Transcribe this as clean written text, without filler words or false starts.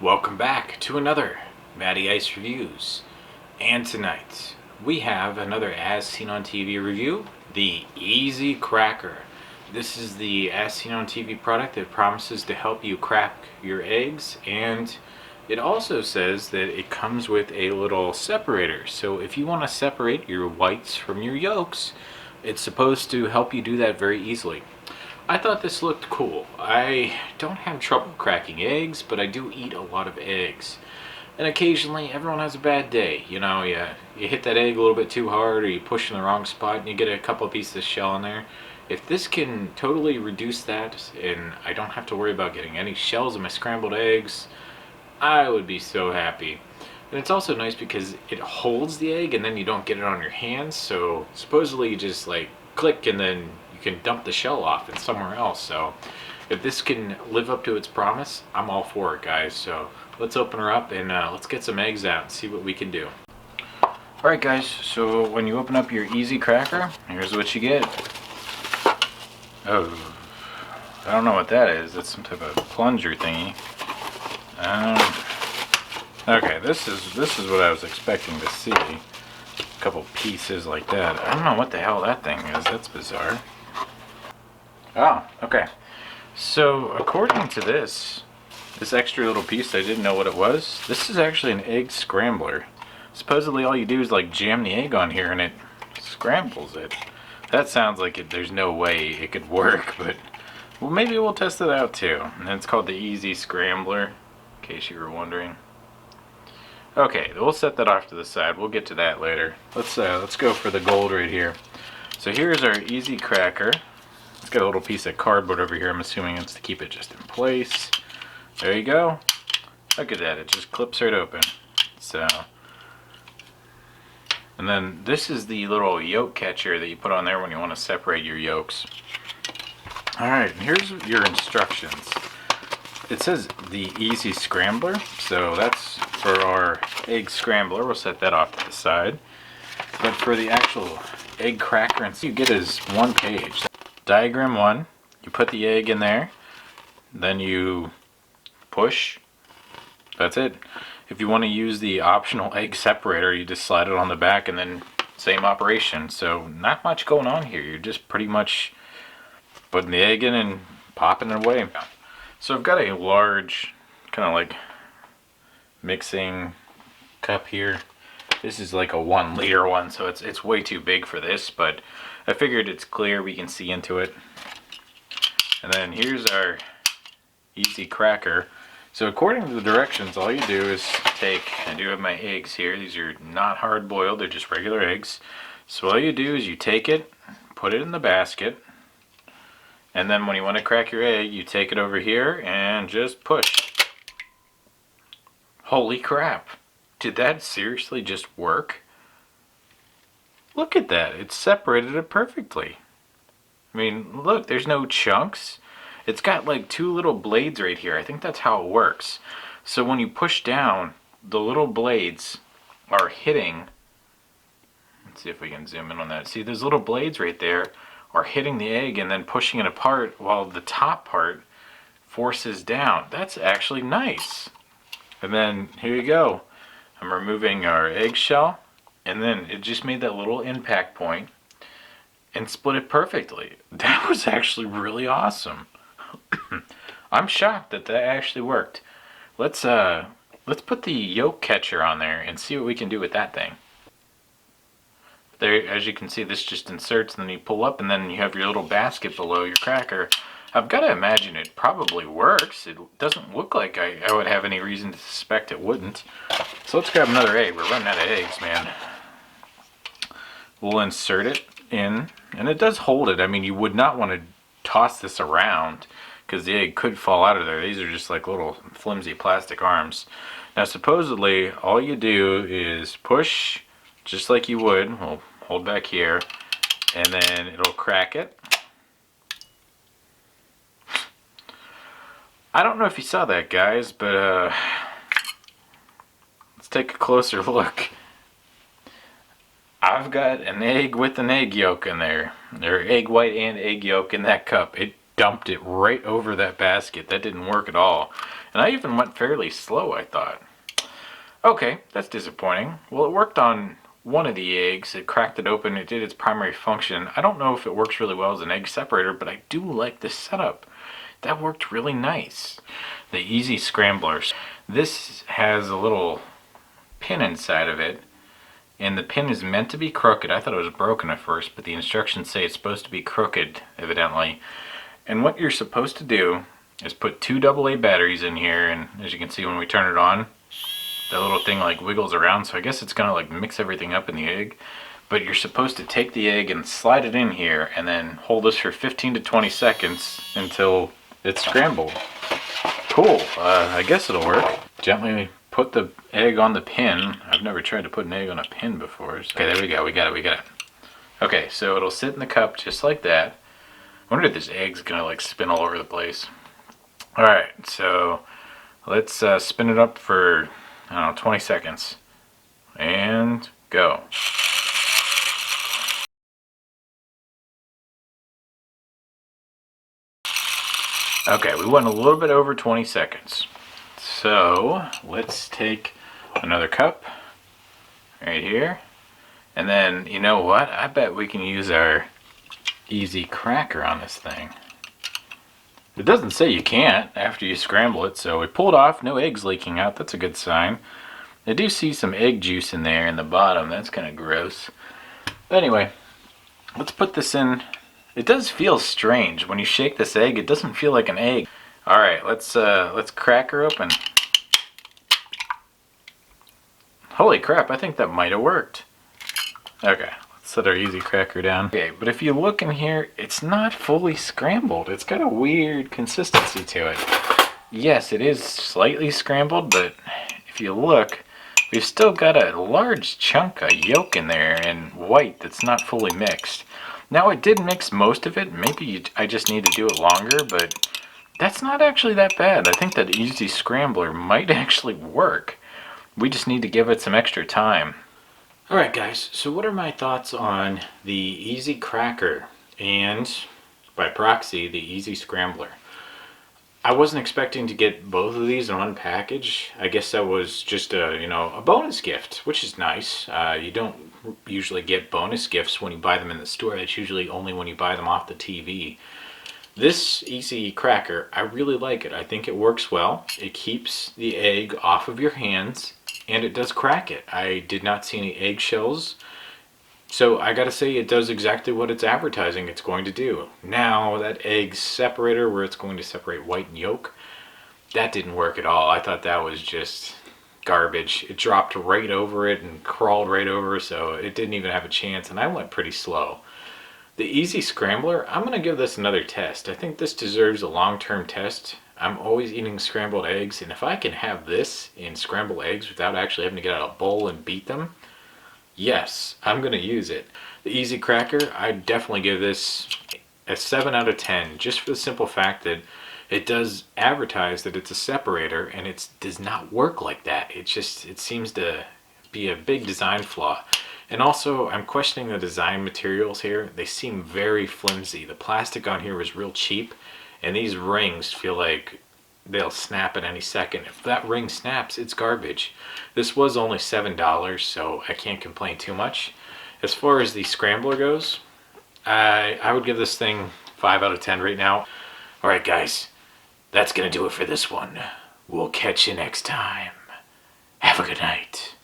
Welcome back to another Matty Ice Reviews. And tonight we have another As Seen on TV review, the EZ Cracker. This is the As Seen on TV product that promises to help you crack your eggs, and it also says that it comes with a little separator. So if you want to separate your whites from your yolks, it's supposed to help you do that very easily. I thought this looked cool. I don't have trouble cracking eggs, but I do eat a lot of eggs. And occasionally, everyone has a bad day. You know, you hit that egg a little bit too hard, or you push in the wrong spot, and you get a couple of pieces of shell in there. If this can totally reduce that, and I don't have to worry about getting any shells in my scrambled eggs, I would be so happy. And it's also nice because it holds the egg, and then you don't get it on your hands, so supposedly you just like click and then you can dump the shell off in somewhere else. So if this can live up to its promise, I'm all for it, guys. So let's open her up and let's get some eggs out and see what we can do. Alright guys, so when you open up your EZ Cracker, here's what you get. Oh, I don't know what that is. That's some type of plunger thingy. Okay, this is what I was expecting to see. A couple pieces like that. I don't know what the hell that thing is. That's bizarre. Oh, okay. So according to this extra little piece, I didn't know what it was. This is actually an egg scrambler. Supposedly all you do is like jam the egg on here and it scrambles it. That sounds like there's no way it could work, but well, maybe we'll test it out too. And it's called the EZ Scrambler, in case you were wondering. Okay, we'll set that off to the side. We'll get to that later. Let's go for the gold right here. So here's our EZ Cracker. It's got a little piece of cardboard over here. I'm assuming it's to keep it just in place. There you go. Look at that. It just clips right open. So, and then this is the little yolk catcher that you put on there when you want to separate your yolks. Alright, here's your instructions. It says the EZ Scrambler, so that's for our egg scrambler. We'll set that off to the side. But for the actual egg cracker, and you get is one page. Diagram 1, you put the egg in there, then you push. That's it. If you want to use the optional egg separator, you just slide it on the back and then same operation. So not much going on here. You're just pretty much putting the egg in and popping it away. So I've got a large kind of like mixing cup here. This is like a 1 liter one, so it's way too big for this, but I figured it's clear, we can see into it. And then here's our EZ Cracker. So according to the directions, all you do is take, I do have my eggs here, these are not hard boiled, they're just regular eggs. So all you do is you take it, put it in the basket, and then when you want to crack your egg, you take it over here and just push. Holy crap. Did that seriously just work? Look at that. It separated it perfectly. I mean, look, there's no chunks. It's got like 2 little blades right here. I think that's how it works. So when you push down, the little blades are hitting. Let's see if we can zoom in on that. See, those little blades right there are hitting the egg and then pushing it apart while the top part forces down. That's actually nice. And then here you go. I'm removing our eggshell, and then it just made that little impact point and split it perfectly. That was actually really awesome. I'm shocked that that actually worked. Let's put the yolk catcher on there and see what we can do with that thing. There, as you can see, this just inserts and then you pull up and then you have your little basket below your cracker. I've got to imagine it probably works. It doesn't look like I would have any reason to suspect it wouldn't. So let's grab another egg. We're running out of eggs, man. We'll insert it in, and it does hold it. I mean, you would not want to toss this around because the egg could fall out of there. These are just like little flimsy plastic arms. Now supposedly all you do is push just like you would. We'll hold back here and then it'll crack it. I don't know if you saw that, guys, but let's take a closer look. I've got an egg with an egg yolk in there. Or egg white and egg yolk in that cup. It dumped it right over that basket. That didn't work at all. And I even went fairly slow, I thought. Okay, that's disappointing. Well, it worked on one of the eggs. It cracked it open. It did its primary function. I don't know if it works really well as an egg separator, but I do like this setup. That worked really nice. The EZ Scrambler. This has a little pin inside of it, and the pin is meant to be crooked. I thought it was broken at first, but the instructions say it's supposed to be crooked, evidently. And what you're supposed to do is put 2 AA batteries in here, and as you can see when we turn it on, that little thing like wiggles around, so I guess it's gonna like mix everything up in the egg. But you're supposed to take the egg and slide it in here and then hold this for 15 to 20 seconds until it's scrambled. Cool, I guess it'll work. Gently put the egg on the pin. I've never tried to put an egg on a pin before. So. Okay, there we go, we got it. Okay, so it'll sit in the cup just like that. I wonder if this egg's gonna like spin all over the place. Alright, so let's spin it up for, I don't know, 20 seconds. And go. Okay, we went a little bit over 20 seconds. So let's take another cup right here. And then, you know what? I bet we can use our EZ cracker on this thing. It doesn't say you can't after you scramble it, so we pulled off, no eggs leaking out. That's a good sign. I do see some egg juice in there in the bottom. That's kind of gross. But anyway, let's put this in. It does feel strange when you shake this egg. It doesn't feel like an egg. All right, let's crack her open. Holy crap! I think that might have worked. Okay, let's set our EZ cracker down. Okay, but if you look in here, it's not fully scrambled. It's got a weird consistency to it. Yes, it is slightly scrambled, but if you look, we've still got a large chunk of yolk in there and white that's not fully mixed. Now, it did mix most of it. Maybe I just need to do it longer, but that's not actually that bad. I think that EZ Scrambler might actually work. We just need to give it some extra time. Alright guys, so what are my thoughts on the EZ Cracker and, by proxy, the EZ Scrambler? I wasn't expecting to get both of these in one package. I guess that was just a bonus gift, which is nice. You don't usually get bonus gifts when you buy them in the store. It's usually only when you buy them off the TV. This EZ Cracker, I really like it. I think it works well. It keeps the egg off of your hands, and it does crack it. I did not see any eggshells. So I gotta say, it does exactly what it's advertising it's going to do. Now, that egg separator where it's going to separate white and yolk, that didn't work at all. I thought that was just garbage. It dropped right over it and crawled right over, so it didn't even have a chance, and I went pretty slow. The EZ Scrambler, I'm gonna give this another test. I think this deserves a long-term test. I'm always eating scrambled eggs, and if I can have this in scrambled eggs without actually having to get out a bowl and beat them, yes, I'm going to use it. The EZ Cracker, I'd definitely give this a 7 out of 10, just for the simple fact that it does advertise that it's a separator, and it does not work like that. It seems to be a big design flaw. And also, I'm questioning the design materials here. They seem very flimsy. The plastic on here was real cheap, and these rings feel like they'll snap at any second. If that ring snaps, it's garbage. This was only $7, so I can't complain too much. As far as the Scrambler goes, I would give this thing 5 out of 10 right now. Alright guys, that's gonna do it for this one. We'll catch you next time. Have a good night.